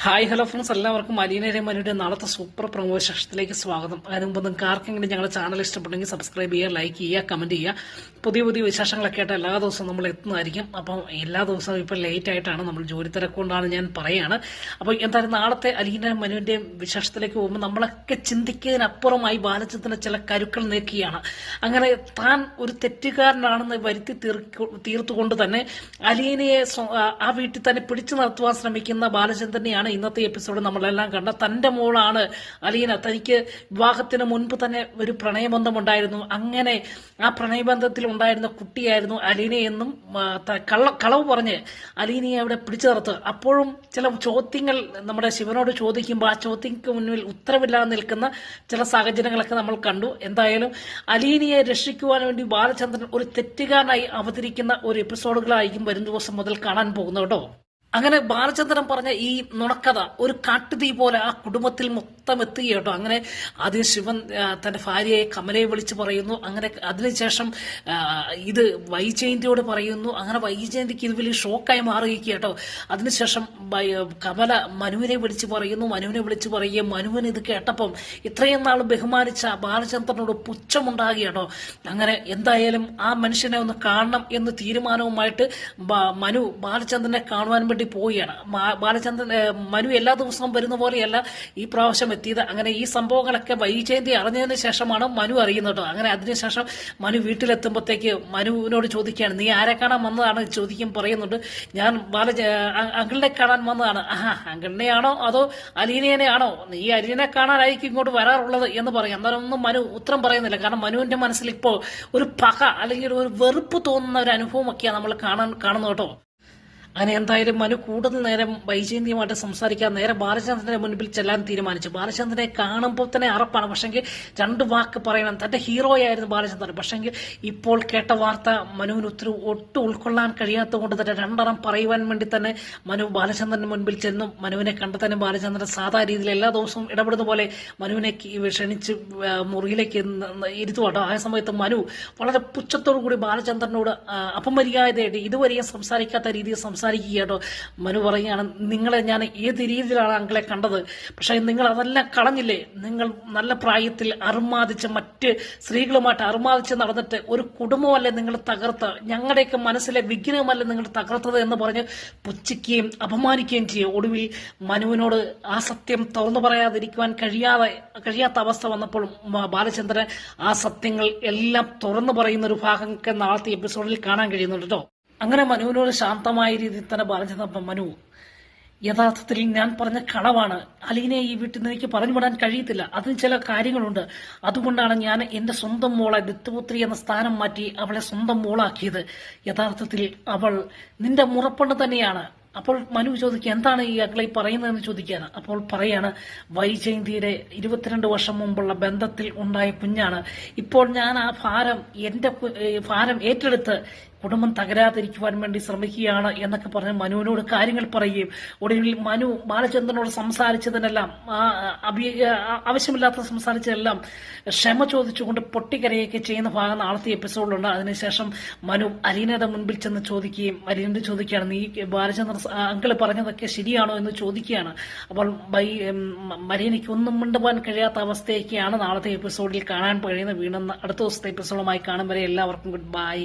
Hi hello friends, എല്ലാവർക്കും അലീനയുടെ മനുവിന്റെ നാളത്തെ സൂപ്പർ പ്രൊമോ സെഷനിലേക്ക് സ്വാഗതം. അതിന് മുമ്പ് നിങ്ങൾക്ക് ആർക്കെങ്കിലും ഞങ്ങളുടെ ചാനൽ ഇഷ്ടപ്പെട്ടെങ്കിൽ സബ്സ്ക്രൈബ് ചെയ്യുക, ലൈക്ക് ചെയ്യുക, കമന്റ് ചെയ്യുക. പുതിയ പുതിയ വിശേഷങ്ങളൊക്കെ ആയിട്ട് എല്ലാ ദിവസവും നമ്മൾ എത്തുന്നതായിരിക്കും. അപ്പം എല്ലാ ദിവസവും ഇപ്പം ലേറ്റ് ആയിട്ടാണ്, നമ്മൾ ജോലി തിരക്കൊണ്ടാണ് ഞാൻ പറയുകയാണ്. അപ്പോൾ എന്തായാലും നാളത്തെ അലീന മനുവിന്റെ വിശേഷത്തിലേക്ക് പോകുമ്പോൾ നമ്മളൊക്കെ ചിന്തിക്കുന്നതിനപ്പുറമായി ബാലചന്ദ്രൻ ചില കരുക്കൾ നീക്കുകയാണ്. അങ്ങനെ താൻ ഒരു തെറ്റുകാരനാണെന്ന് വരുത്തി തീർത്തുകൊണ്ട് തന്നെ അലീനയെ ആ വീട്ടിൽ തന്നെ പിടിച്ചു നിർത്തുവാൻ ശ്രമിക്കുന്ന ബാലചന്ദ്രനെയാണ് ഇന്നത്തെ എപ്പിസോഡ് നമ്മളെല്ലാം കണ്ട. തന്റെ മോളാണ് അലീന. തനിക്ക് വിവാഹത്തിന് മുൻപ് തന്നെ ഒരു പ്രണയബന്ധമുണ്ടായിരുന്നു. അങ്ങനെ ആ പ്രണയബന്ധത്തിൽ ഉണ്ടായിരുന്ന കുട്ടിയായിരുന്നു അലീനയെന്നും കളവ് പറഞ്ഞ് അലീനയെ അവിടെ പിടിച്ചു നിർത്തുക. അപ്പോഴും ചില ചോദ്യങ്ങൾ നമ്മുടെ ശിവനോട് ചോദിക്കുമ്പോൾ ആ ചോദ്യങ്ങൾക്ക് മുന്നിൽ ഉത്തരവില്ലാതെ നിൽക്കുന്ന ചില സാഹചര്യങ്ങളൊക്കെ നമ്മൾ കണ്ടു. എന്തായാലും അലീനയെ രക്ഷിക്കുവാൻ വേണ്ടി ബാലചന്ദ്രൻ ഒരു തെറ്റുകാരനായി അവതരിക്കുന്ന ഒരു എപ്പിസോഡുകളായിരിക്കും വരും ദിവസം മുതൽ കാണാൻ പോകുന്നത് കേട്ടോ. അങ്ങനെ ബാലചന്ദ്രൻ പറഞ്ഞ ഈ നുണക്കഥ ഒരു കാട്ടുതീ പോലെ ആ കുടുംബത്തിൽ മൊത്തം എത്തുക കേട്ടോ. അങ്ങനെ ആദ്യം ശിവൻ തന്റെ ഭാര്യയെ കമലയെ വിളിച്ച് പറയുന്നു. അങ്ങനെ അതിനുശേഷം ഇത് വൈജയന്തിയോട് പറയുന്നു. അങ്ങനെ വൈജയന്തിക്ക് ഇത് വലിയ ഷോക്കായി മാറുകയും കേട്ടോ. അതിനുശേഷം കമല മനുവിനെ വിളിച്ച് പറയുകയും മനുവിന് ഇത് കേട്ടപ്പം ഇത്രയും നാൾ ബഹുമാനിച്ച ബാലചന്ദ്രനോട് പുച്ഛമുണ്ടാകുക കേട്ടോ. അങ്ങനെ എന്തായാലും ആ മനുഷ്യനെ ഒന്ന് കാണണം എന്ന് തീരുമാനവുമായിട്ട് മനു ബാലചന്ദ്രനെ കാണുവാൻ വേണ്ടി പോവുകയാണ്. മനു എല്ലാ ദിവസവും വരുന്ന പോലെയല്ല ഈ പ്രാവശ്യം എത്തിയത്. അങ്ങനെ ഈ സംഭവങ്ങളൊക്കെ വൈജയന്തി അറിഞ്ഞതിന് ശേഷമാണ് മനു അറിയുന്നത്. അങ്ങനെ അതിനുശേഷം മനു വീട്ടിലെത്തുമ്പോഴത്തേക്ക് മനുവിനോട് ചോദിക്കുകയാണ്, നീ ആരെ കാണാൻ വന്നതാണ് പറയുന്നുണ്ട്. ഞാൻ അങ്കിളിനെ കാണാൻ വന്നതാണ്. അങ്കിളിനെയാണോ അതോ അലീനയാണോ? നീ അലീനെ കാണാനായിരിക്കും ഇങ്ങോട്ട് വരാറുള്ളത് എന്ന് പറയും. അന്നേരമൊന്നും മനു ഉത്തരം പറയുന്നില്ല. കാരണം മനുവിന്റെ മനസ്സിൽ ഇപ്പോൾ ഒരു പക അല്ലെങ്കിൽ ഒരു വെറുപ്പ് തോന്നുന്ന ഒരു അനുഭവമൊക്കെയാണ് നമ്മൾ കാണുന്നത് കേട്ടോ. അങ്ങനെ എന്തായാലും മനു കൂടുതൽ നേരം വൈജയന്തിയുമായിട്ട് സംസാരിക്കാൻ നേരെ ബാലചന്ദ്രന്റെ മുൻപിൽ ചെല്ലാൻ തീരുമാനിച്ചു. ബാലചന്ദ്രനെ കാണുമ്പോൾ തന്നെ അറപ്പാണ്. പക്ഷെങ്കിൽ രണ്ട് വാക്ക് പറയണം. തന്റെ ഹീറോയായിരുന്നു ബാലചന്ദ്രൻ. പക്ഷെങ്കിൽ ഇപ്പോൾ കേട്ട വാർത്ത മനുവിന് ഒട്ടും ഉൾക്കൊള്ളാൻ കഴിയാത്തത് കൊണ്ട് തന്നെ രണ്ടെണ്ണം പറയുവാൻ വേണ്ടി തന്നെ മനു ബാലചന്ദ്രന്റെ മുൻപിൽ ചെന്നും. മനുവിനെ കണ്ടു തന്നെ ബാലചന്ദ്രൻ സാധാ രീതിയിൽ എല്ലാ ദിവസവും ഇടപെടുന്ന പോലെ മനുവിനെ ക്ഷണിച്ച് മുറിയിലേക്ക് ഇരുത്തുവാട്ടോ. ആ സമയത്ത് മനു വളരെ പുച്ഛത്തോടു കൂടി ബാലചന്ദ്രനോട് അപമര്യാദയായിട്ട് ഇതുവരെയും സംസാരിക്കാത്ത രീതിയിൽ കേട്ടോ. മനു പറയുകയാണ്, നിങ്ങളെ ഞാൻ ഏത് രീതിയിലാണ് അങ്ങളെ കണ്ടത്, പക്ഷെ നിങ്ങൾ അതെല്ലാം കളഞ്ഞില്ലേ? നിങ്ങൾ നല്ല പ്രായത്തിൽ അർമാദിച്ച് മറ്റ് സ്ത്രീകളുമായിട്ട് അർമാദിച്ച് നടന്നിട്ട് ഒരു കുടുംബമല്ലേ നിങ്ങൾ തകർത്ത്, ഞങ്ങളുടെയൊക്കെ മനസ്സിലെ വിഗ്രഹമല്ലേ നിങ്ങൾ തകർത്തത് എന്ന് പറഞ്ഞ് പുച്ഛിക്കുകയും അപമാനിക്കുകയും ചെയ്യും. ഒടുവിൽ മനുവിനോട് ആ സത്യം തുറന്നു പറയാതിരിക്കുവാൻ കഴിയാത്ത അവസ്ഥ വന്നപ്പോൾ ബാലചന്ദ്രൻ ആ സത്യങ്ങൾ എല്ലാം തുറന്നു പറയുന്ന ഒരു ഭാഗമൊക്കെ നാളത്തെ എപ്പിസോഡിൽ കാണാൻ കഴിയുന്നുണ്ട് കേട്ടോ. അങ്ങനെ മനുവിനോട് ശാന്തമായ രീതിയിൽ തന്നെ പറഞ്ഞപ്പം മനു, യഥാർത്ഥത്തിൽ ഞാൻ പറഞ്ഞ കളവാണ്. അലീനയെ ഈ വീട്ടിൽ നിന്ന് എനിക്ക് പറഞ്ഞു വിടാൻ കഴിയത്തില്ല. അതിന് ചില കാര്യങ്ങളുണ്ട്. അതുകൊണ്ടാണ് ഞാൻ എന്റെ സ്വന്തം മോളെ ദത്തുപുത്രി എന്ന സ്ഥാനം മാറ്റി അവളെ സ്വന്തം മോളാക്കിയത്. യഥാർത്ഥത്തിൽ അവൾ നിന്റെ മുറപ്പെണ്ണ് തന്നെയാണ്. അപ്പോൾ മനു ചോദിക്കുക, എന്താണ് ഈ അങ്ങളെ പറയുന്നതെന്ന് ചോദിക്കുകയാണ്. അപ്പോൾ പറയാണ്, വൈജയന്തിയുടെ 22 വർഷം മുമ്പുള്ള ബന്ധത്തിൽ ഉണ്ടായ കുഞ്ഞാണ്. ഇപ്പോൾ ഞാൻ ആ എന്റെ ഭാരം ഏറ്റെടുത്ത് കുടുംബം തകരാതിരിക്കുവാൻ വേണ്ടി ശ്രമിക്കുകയാണ് എന്നൊക്കെ പറഞ്ഞ് മനുവിനോട് കാര്യങ്ങൾ പറയുകയും ഒടുവിൽ മനു ബാലചന്ദ്രനോട് സംസാരിച്ചതിനെല്ലാം ആവശ്യമില്ലാത്ത സംസാരിച്ചതെല്ലാം ക്ഷമ ചോദിച്ചുകൊണ്ട് പൊട്ടിക്കരയൊക്കെ ചെയ്യുന്ന ഭാഗം നാളത്തെ എപ്പിസോഡിലുണ്ട്. അതിനുശേഷം മനു അലീനയുടെ മുൻപിൽ ചെന്ന് അലീനയോട് ചോദിക്കുകയാണ്, നീ ബാലചന്ദ്രൻ അങ്കിള് പറഞ്ഞതൊക്കെ ശരിയാണോ എന്ന് ചോദിക്കുകയാണ്. അപ്പോൾ മരീനയ്ക്ക് ഒന്നും മിണ്ടുവാൻ കഴിയാത്ത അവസ്ഥയൊക്കെയാണ് നാളത്തെ എപ്പിസോഡിൽ കാണാൻ കഴിയുന്നത്. വീണ്ടും അടുത്ത ദിവസത്തെ എപ്പിസോഡുമായി കാണും വരെ എല്ലാവർക്കും ഗുഡ് ബൈ.